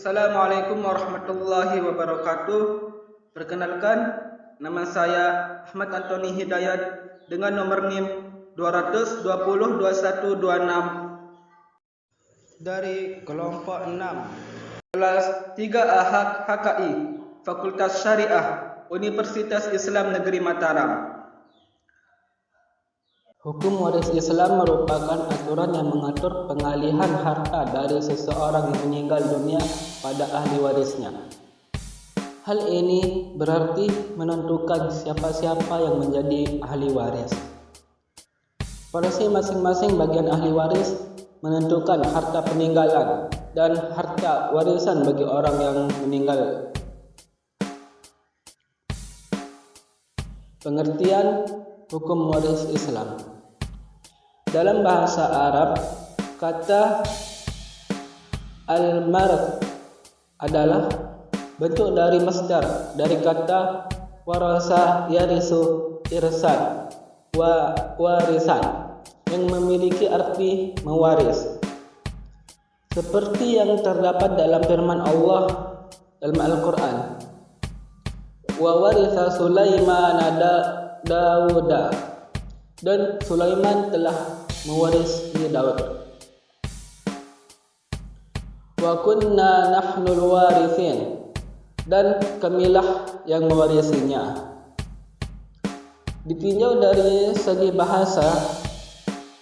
Assalamualaikum warahmatullahi wabarakatuh. Perkenalkan, nama saya Ahmad Antoni Hidayat dengan nomor NIM 2202126 dari kelompok 6 kelas 3A HKI Fakultas Syariah Universitas Islam Negeri Mataram. Hukum waris Islam merupakan aturan yang mengatur pengalihan harta dari seseorang yang meninggal dunia pada ahli warisnya. Hal ini berarti menentukan siapa-siapa yang menjadi ahli waris. Porsi masing-masing bagian ahli waris menentukan harta peninggalan dan harta warisan bagi orang yang meninggal. Pengertian hukum waris Islam. Dalam bahasa Arab, kata al-marth adalah bentuk dari masdar dari kata warasa yarisu irsan warisan yang memiliki arti mewaris. Seperti yang terdapat dalam firman Allah dalam Al-Quran. Wa waritha Sulaiman Dawuda, dan Sulaiman telah mewarisi Daud. Wa kunna nahnul warithin, dan kamilah yang mewarisinya. Ditinjau dari segi bahasa,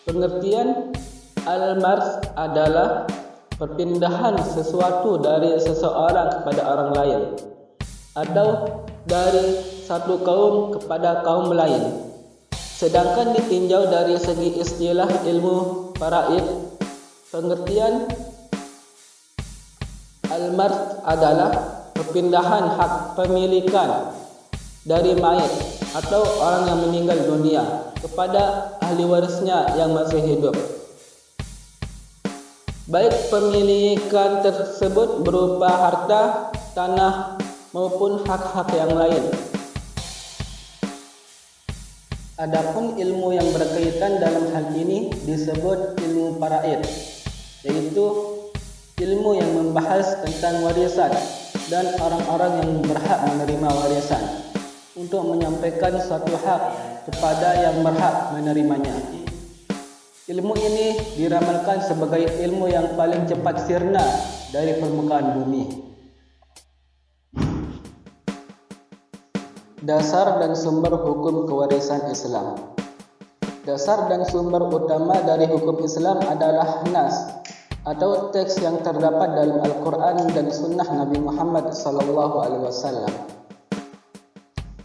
pengertian al-marth adalah perpindahan sesuatu dari seseorang kepada orang lain atau dari satu kaum kepada kaum lain. Sedangkan ditinjau dari segi istilah ilmu faraid, pengertian al-marth adalah perpindahan hak pemilikan dari mayit atau orang yang meninggal dunia kepada ahli warisnya yang masih hidup. Baik pemilikan tersebut berupa harta, tanah maupun hak-hak yang lain. Adapun ilmu yang berkaitan dalam hal ini disebut ilmu faraid, yaitu ilmu yang membahas tentang warisan dan orang-orang yang berhak menerima warisan untuk menyampaikan suatu hak kepada yang berhak menerimanya. Ilmu ini diramalkan sebagai ilmu yang paling cepat sirna dari permukaan bumi. Dasar dan sumber hukum kewarisan Islam. Dasar dan sumber utama dari hukum Islam adalah nas atau teks yang terdapat dalam Al-Quran dan Sunnah Nabi Muhammad SAW.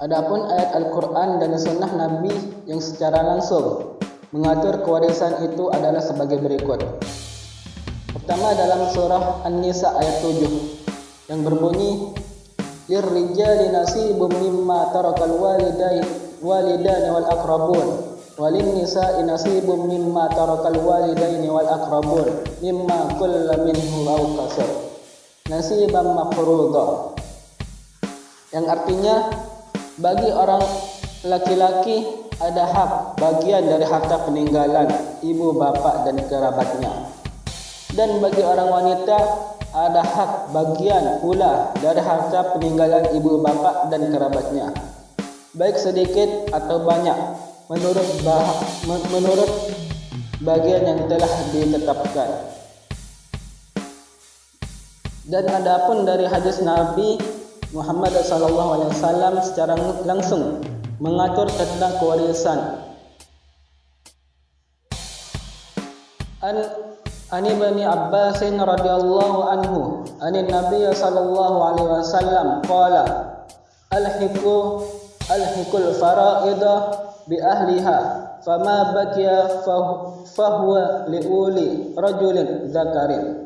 Adapun ayat Al-Quran dan Sunnah Nabi yang secara langsung mengatur kewarisan itu adalah sebagai berikut. Pertama, dalam surah An-Nisa ayat 7 yang berbunyi, lirrijali nasibum mimma tarakal walidaini wal aqrabun walin nisa'i nasibum mimma tarakal walidaini wal aqrabun mimma kulla minhu aw kasar nasiban mafruḍa, yang artinya bagi orang laki-laki ada hak bagian dari harta peninggalan ibu bapak dan kerabatnya, dan bagi orang wanita ada hak bagian pula dari harta peninggalan ibu bapak dan kerabatnya, baik sedikit atau banyak menurut bagian yang telah ditetapkan. Dan adapun dari hadis Nabi Muhammad SAW secara langsung mengatur tentang kewarisan. An Ibn Abbas radhiyallahu anhu anin Nabi sallallahu alaihi wasallam qala alhiqul fara'ida bi ahliha fama baqiya fahuwa liuli rajulin dzakarin,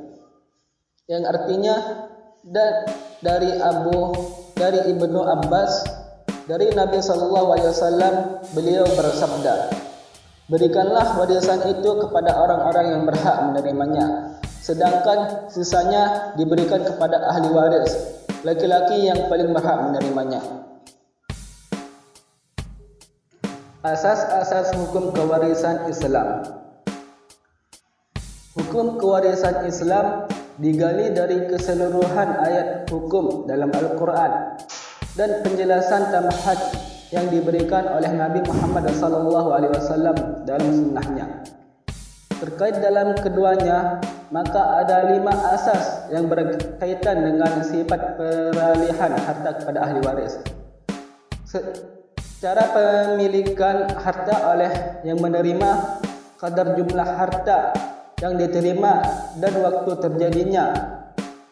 yang artinya dari Ibnu Abbas dari Nabi sallallahu alaihi wasallam, beliau bersabda, berikanlah warisan itu kepada orang-orang yang berhak menerimanya, sedangkan sisanya diberikan kepada ahli waris laki-laki yang paling berhak menerimanya. Asas-asas hukum kewarisan Islam. Hukum kewarisan Islam digali dari keseluruhan ayat hukum dalam Al-Quran dan penjelasan tambahan yang diberikan oleh Nabi Muhammad SAW dalam sunnahnya. Terkait dalam keduanya, maka ada 5 asas yang berkaitan dengan sifat peralihan harta kepada ahli waris. Cara pemilikan harta oleh yang menerima, kadar jumlah harta yang diterima, dan waktu terjadinya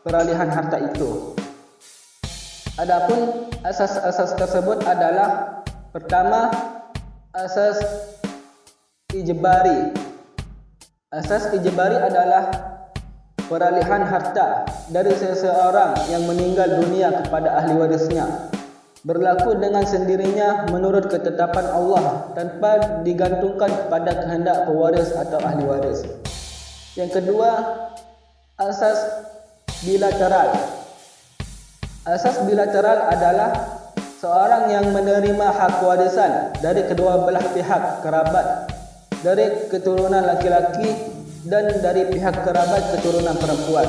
peralihan harta itu. Adapun asas-asas tersebut adalah: pertama, asas ijbari. Asas ijbari adalah peralihan harta dari seseorang yang meninggal dunia kepada ahli warisnya, berlaku dengan sendirinya menurut ketetapan Allah tanpa digantungkan kepada kehendak pewaris atau ahli waris. Yang kedua, asas bilateral. Asas bilateral adalah seorang yang menerima hak warisan dari kedua belah pihak kerabat, dari keturunan laki-laki dan dari pihak kerabat keturunan perempuan.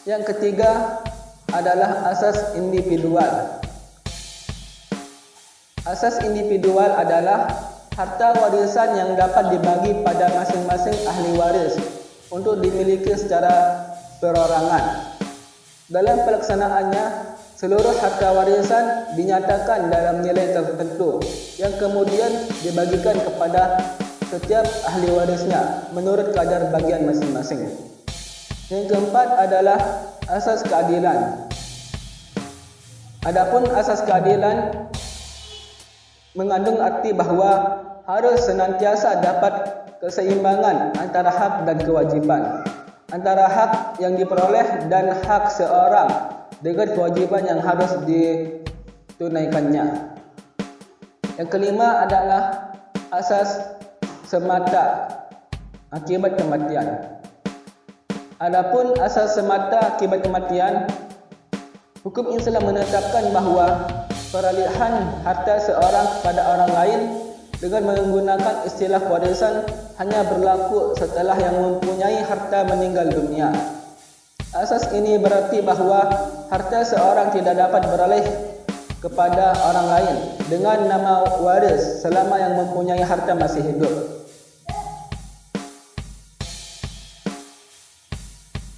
Yang ketiga adalah asas individual. Asas individual adalah harta warisan yang dapat dibagi pada masing-masing ahli waris untuk dimiliki secara perorangan. Dalam pelaksanaannya, seluruh harta warisan dinyatakan dalam nilai tertentu yang kemudian dibagikan kepada setiap ahli warisnya menurut kadar bagian masing-masing. Yang keempat adalah asas keadilan. Adapun asas keadilan mengandung arti bahawa harus senantiasa dapat keseimbangan antara hak dan kewajiban, antara hak yang diperoleh dan hak seorang dengan kewajiban yang harus ditunaikannya. Yang kelima adalah asas semata akibat kematian. Adapun asas semata akibat kematian, hukum Islam menetapkan bahawa peralihan harta seorang kepada orang lain dengan menggunakan istilah warisan hanya berlaku setelah yang mempunyai harta meninggal dunia. Asas ini berarti bahawa harta seorang tidak dapat beralih kepada orang lain dengan nama waris selama yang mempunyai harta masih hidup.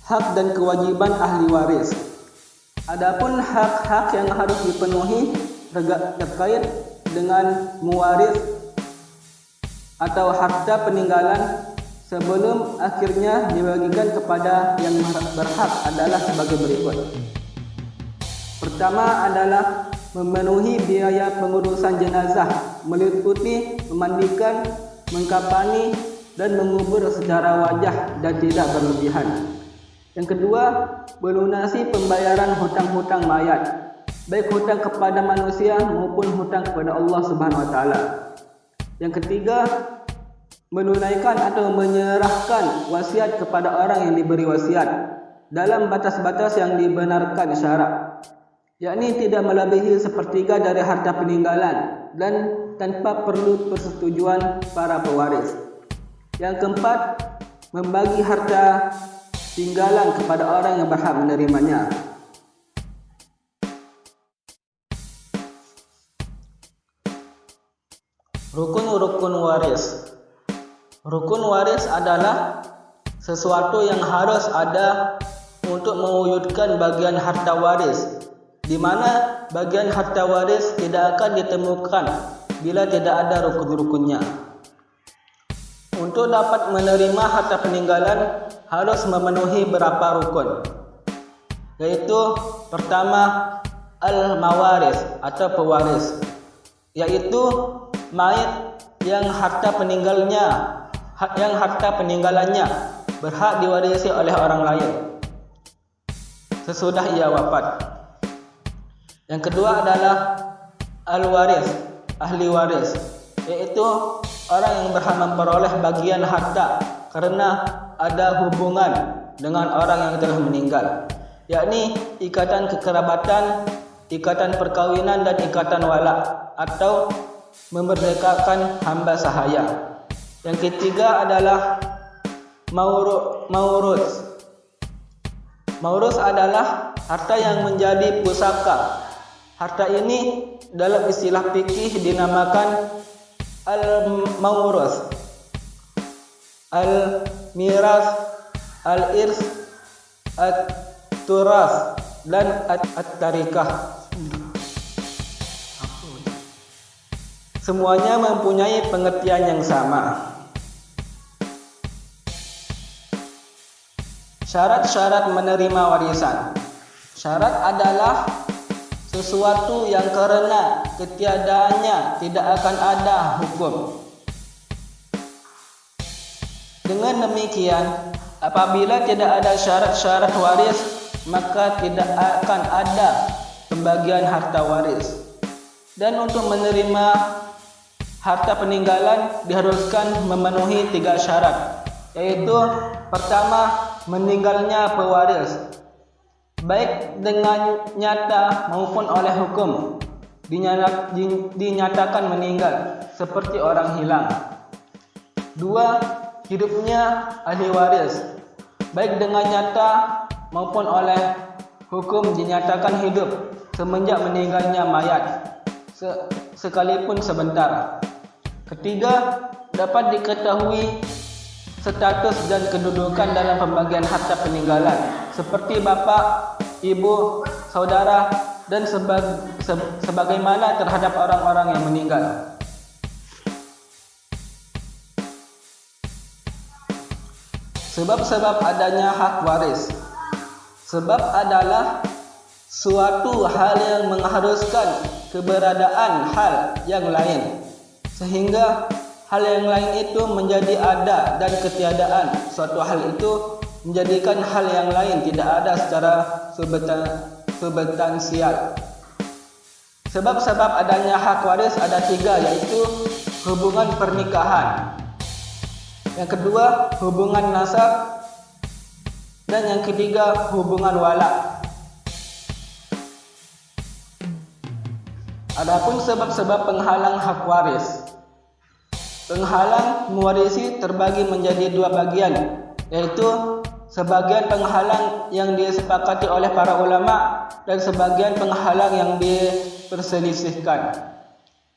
Hak dan kewajiban ahli waris. Adapun hak-hak yang harus dipenuhi terkait dengan mewaris atau harta peninggalan sebelum akhirnya dibagikan kepada yang berhak adalah sebagai berikut. Pertama adalah memenuhi biaya pengurusan jenazah meliputi memandikan, mengkafani dan mengubur secara wajah dan tidak berlebihan. Yang kedua, melunasi pembayaran hutang-hutang mayat, baik hutang kepada manusia maupun hutang kepada Allah Subhanahu wa taala. Yang ketiga, menunaikan atau menyerahkan wasiat kepada orang yang diberi wasiat dalam batas-batas yang dibenarkan syarak, yakni tidak melebihi sepertiga dari harta peninggalan dan tanpa perlu persetujuan para pewaris. Yang keempat, membagi harta tinggalan kepada orang yang berhak menerimanya. Rukun-rukun waris. Rukun waris adalah sesuatu yang harus ada untuk mewujudkan bagian harta waris, di mana bagian harta waris tidak akan ditemukan bila tidak ada rukun-rukunnya. Untuk dapat menerima harta peninggalan harus memenuhi beberapa rukun, yaitu pertama, al-mawaris atau pewaris, yaitu mayit yang harta peninggalannya berhak diwarisi oleh orang lain sesudah ia wafat. Yang kedua adalah al-waris, ahli waris, yaitu orang yang berhak memperoleh bagian harta karena ada hubungan dengan orang yang telah meninggal, yakni ikatan kekerabatan, ikatan perkawinan dan ikatan wala atau memerdekakan hamba sahaya. Yang ketiga adalah maurus. Maurus adalah harta yang menjadi pusaka. Harta ini dalam istilah fikih dinamakan al-maurus, al-miras, al-irs, at-turas, dan at-tarikah. Semuanya mempunyai pengertian yang sama. Syarat-syarat menerima warisan. Syarat adalah sesuatu yang karena ketiadaannya tidak akan ada hukum. Dengan demikian, apabila tidak ada syarat-syarat waris, maka tidak akan ada pembagian harta waris. Dan untuk menerima harta peninggalan diharuskan memenuhi 3 syarat, yaitu pertama, meninggalnya pewaris, baik dengan nyata maupun oleh hukum dinyatakan meninggal seperti orang hilang. 2. Hidupnya ahli waris, baik dengan nyata maupun oleh hukum dinyatakan hidup semenjak meninggalnya mayat, sekalipun sebentar. Ketiga, dapat diketahui status dan kedudukan dalam pembagian harta peninggalan, seperti bapa, ibu, saudara, dan sebagaimana terhadap orang-orang yang meninggal. Sebab-sebab adanya hak waris. Sebab adalah suatu hal yang mengharuskan keberadaan hal yang lain, sehingga hal yang lain itu menjadi ada, dan ketiadaan suatu hal itu menjadikan hal yang lain tidak ada secara substansial. Sebab-sebab adanya hak waris ada 3, yaitu hubungan pernikahan, yang kedua hubungan nasab, dan yang ketiga hubungan wala. Adapun sebab-sebab penghalang hak waris. Penghalang mewarisi terbagi menjadi 2 bagian, yaitu sebagian penghalang yang disepakati oleh para ulama dan sebagian penghalang yang diperselisihkan.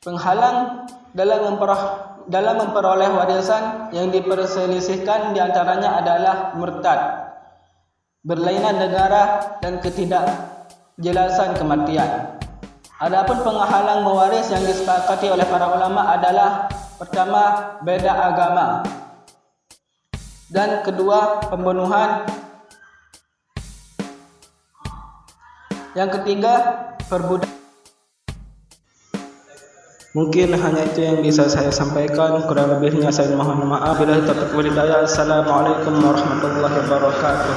Penghalang dalam memperoleh warisan yang diperselisihkan diantaranya adalah murtad, berlainan negara, dan ketidakjelasan kematian. Adapun penghalang mewaris yang disepakati oleh para ulama adalah pertama, beda agama, dan kedua, pembunuhan, yang ketiga, perbudakan. Mungkin hanya itu yang bisa saya sampaikan, kurang lebihnya saya mohon maaf. Bila taufiq wal hidayah. Assalamualaikum warahmatullahi wabarakatuh.